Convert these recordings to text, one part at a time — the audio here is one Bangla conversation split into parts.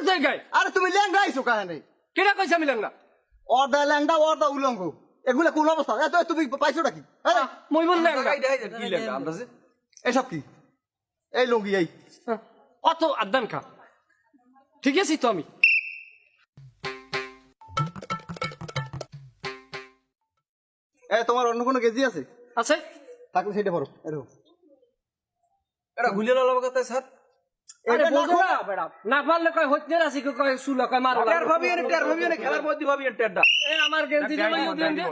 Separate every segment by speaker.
Speaker 1: জায়গায়
Speaker 2: আরে তুমি ল্যাংড়া আইছো কানে
Speaker 1: কেনা কইছে আমি ল্যাংড়া
Speaker 2: অর্ধা ল্যাংড়া অর্ধা উলঙ্গ এগুলা কোন অবস্থা তুমি পাইছো নাকি
Speaker 1: মই বল ল্যাংড়া
Speaker 3: কি লেখা আমরা যে
Speaker 2: এসব কি এই লুঙ্গি এই
Speaker 1: অত আদান খা ঠিক আছে তো আমি
Speaker 2: তোমার অন্য কোনো গেজি আছে
Speaker 1: আছে
Speaker 2: থাকলে সেটা পড়ো এরকম
Speaker 3: এটা গুলিয়ে লাগাবো কথা স্যার
Speaker 1: আরে বোঝো না বেড়া না পারলে কয় হইতে রাসি কয় সুলা কয় মারো
Speaker 3: টের ভাবি না খেলার মধ্যে ভাবি টেরটা
Speaker 1: এ আমার গেঞ্জি লইও দেন দে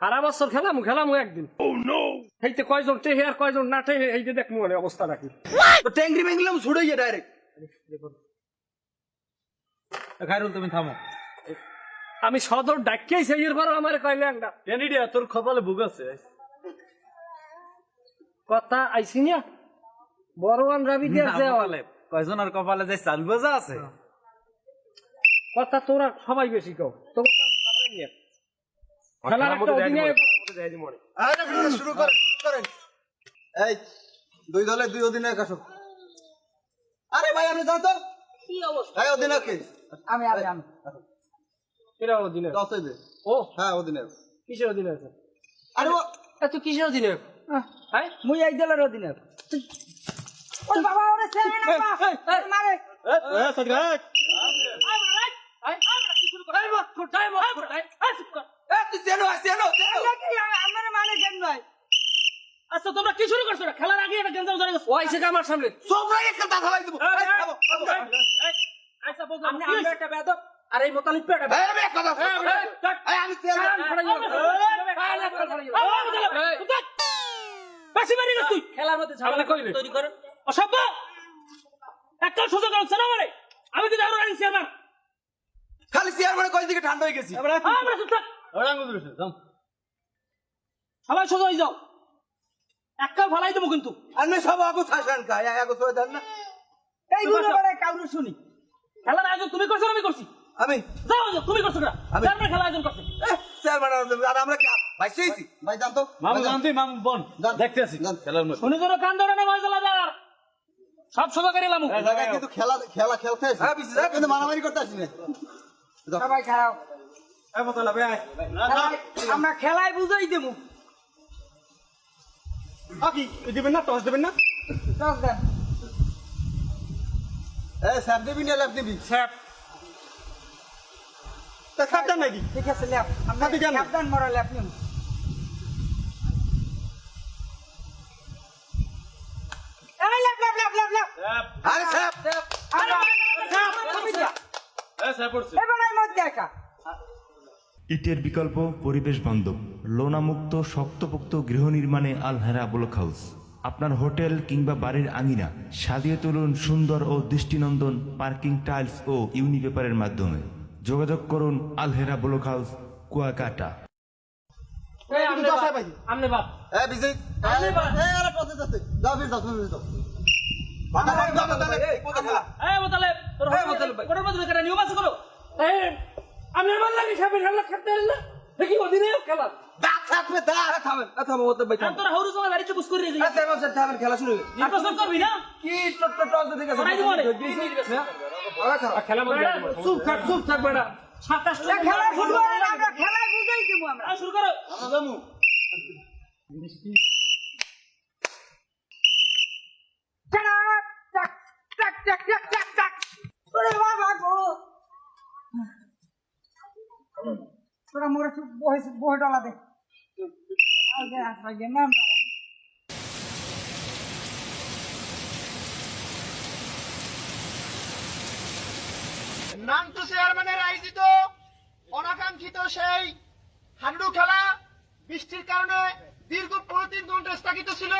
Speaker 1: সারা বছর খেলামু একদিন ও নো হেইতে কয়জন টেহে আর কয়জন না টেহে এইতে দেখমু মানে অবস্থা রাখি
Speaker 3: তো ট্যাঙ্গরি মেঙ্গলাম ছুড়াইয়ে ডাইরেক্ট খাইরুল তুমি থামো
Speaker 1: আমি সদর ডাকিয়েছি এরপর আমার কইলে একটা
Speaker 3: ক্যান্ডিডিয়া তোর কপালে ভুগ আছে
Speaker 1: কথা আইছি না বড়ওয়ান রাবি দিয়ে
Speaker 3: কপালে কয়জনের কপালে যে চাল বাজা আছে
Speaker 1: কথা তোরা সবাই বেশি কও তো খেলার একটা অধিনায়ক
Speaker 2: শুরু করেন এই দুই দলে দুই অধিনায়ক আসো আরে ভাই আপনি যান তো
Speaker 1: কি অবস্থা
Speaker 2: এই অধিনায়ক কে
Speaker 4: আমি
Speaker 1: এরা অধিনায়ক
Speaker 2: দশ হইবে
Speaker 1: ও
Speaker 2: হ্যাঁ অধিনায়ক
Speaker 1: কিসের অধিনায়ক
Speaker 2: আরে
Speaker 1: এত কিসের অধিনায়ক হ্যাঁ
Speaker 4: মুই এক দলের অধিনায়ক ওই বাবা ওরে ছেড়ে না মারে আমার মানে কেন নয়
Speaker 1: আচ্ছা তোমরা কি শুরু করছো খেলার আগে একটা গেঞ্জাম ধরে গেছো ও আইছে আমার সামনে আমি একটা বেদব আর এই মোতালিব পেটা
Speaker 2: আমি
Speaker 1: বেশি মারি গেছ তুই খেলার মধ্যে ঝামেলা করবি তৈরি করে অসভ্য একটা সুযোগ আছে না মানে আমি তো যাবো রানিং চেয়ারম্যান
Speaker 3: খালি চেয়ার মানে কয় দিকে ঠান্ডা হয়ে গেছি
Speaker 1: আমরা চুপ থাক সবাই সোজা হয়ে যাও একটা ভালাই দেবো কিন্তু
Speaker 3: আমি সব আগু শাসন কা আগু সই দেন না
Speaker 4: এই গুলো বড় কাউরে শুনি
Speaker 1: খেলার আয়োজন তুমি করছো না আমি করছি
Speaker 3: আমি
Speaker 1: যাও যাও তুমি করছো না চেয়ারম্যান খেলার আয়োজন করছে
Speaker 3: চেয়ার মানে আর আমরা কি ভাইছি
Speaker 2: ভাই জান তো
Speaker 3: মামু জানতে মামু বন দেখতে আসি খেলার মধ্যে
Speaker 1: শুনে যেন কান ধরে না ময়দালা যার সব সোজা করে এলাম
Speaker 2: কিন্তু খেলতে আসি
Speaker 3: হ্যাঁ বিসি
Speaker 2: কিন্তু মারামারি করতে আসি না
Speaker 4: সবাই খাও
Speaker 3: এ মতলা বে
Speaker 4: আমরা খেলায় বুঝাই দেবো
Speaker 2: কি দিবেন না টস দিবেন না
Speaker 4: টস দেন
Speaker 2: স্যাপ দিবি না ল্যাপ দিবি
Speaker 1: স্যাপ
Speaker 2: তা স্যাপ দেন নাকি
Speaker 4: ঠিক আছে ল্যাপ আমরা
Speaker 2: হাতে যান।
Speaker 4: সাবধান মরা ল্যাপ নিন এই ল্যাপ
Speaker 3: আরে স্যার
Speaker 4: আরে
Speaker 3: এ স্যার পড়ছে
Speaker 4: এবারে মধ্যে একা
Speaker 5: ইটের বিকল্প পরিবেশ বান্ধব লোনামুক্ত শক্তপোক্ত গৃহ নির্মাণে আল হেরা ব্লক হাউস আপনার হোটেল কিংবা বাড়ির আঙিনা সাজিয়ে তুলুন সুন্দর ও দৃষ্টিনন্দন পার্কিং টাইলস ও ইউনিপেপারের মাধ্যমে যোগাযোগ করুন আল হেরা ব্লক হাউস কুয়াকাটা
Speaker 1: আমনে বাপ
Speaker 2: বিজয় আরে টস দিতে যাও ফির যাও তুমি যাও
Speaker 1: এই মোতালে তোর কোটার মধ্যে কেটে নিউ বাস করো এই আমি আমার লাগি খাবে খেলা খেলতে না দেখি অধিনায়ক খেলা
Speaker 3: দাঁত থাকবে দাঁত থামেন থামো ওতে ভাই
Speaker 1: আমি তোর হাউরু সঙ্গে বাড়িতে বুস করে দিয়েছি
Speaker 3: আচ্ছা স্যার থামেন খেলা শুরু
Speaker 1: নির্বাচন করবি না
Speaker 3: কি টস দিকে
Speaker 1: শোনাই দিব না খেলা মধ্যে চুপ থাক বেটা 27
Speaker 4: খেলা শুরু করে আমরা খেলায় বুঝাই দেবো আমরা
Speaker 1: শুরু করো
Speaker 2: জামু
Speaker 4: টাক টাক টাক টাক টাক টাক ওরে বাবা গো তোরা মোরে চুপ বহে ডলা দে আগে আগে নাম
Speaker 6: নান্ত চেয়ারম্যানের আয়োজিত অনাকাঙ্ক্ষিত সেই হাডুডু খেলা বৃষ্টির কারণে দীর্ঘ 3 ঘন্টা স্থগিত ছিল।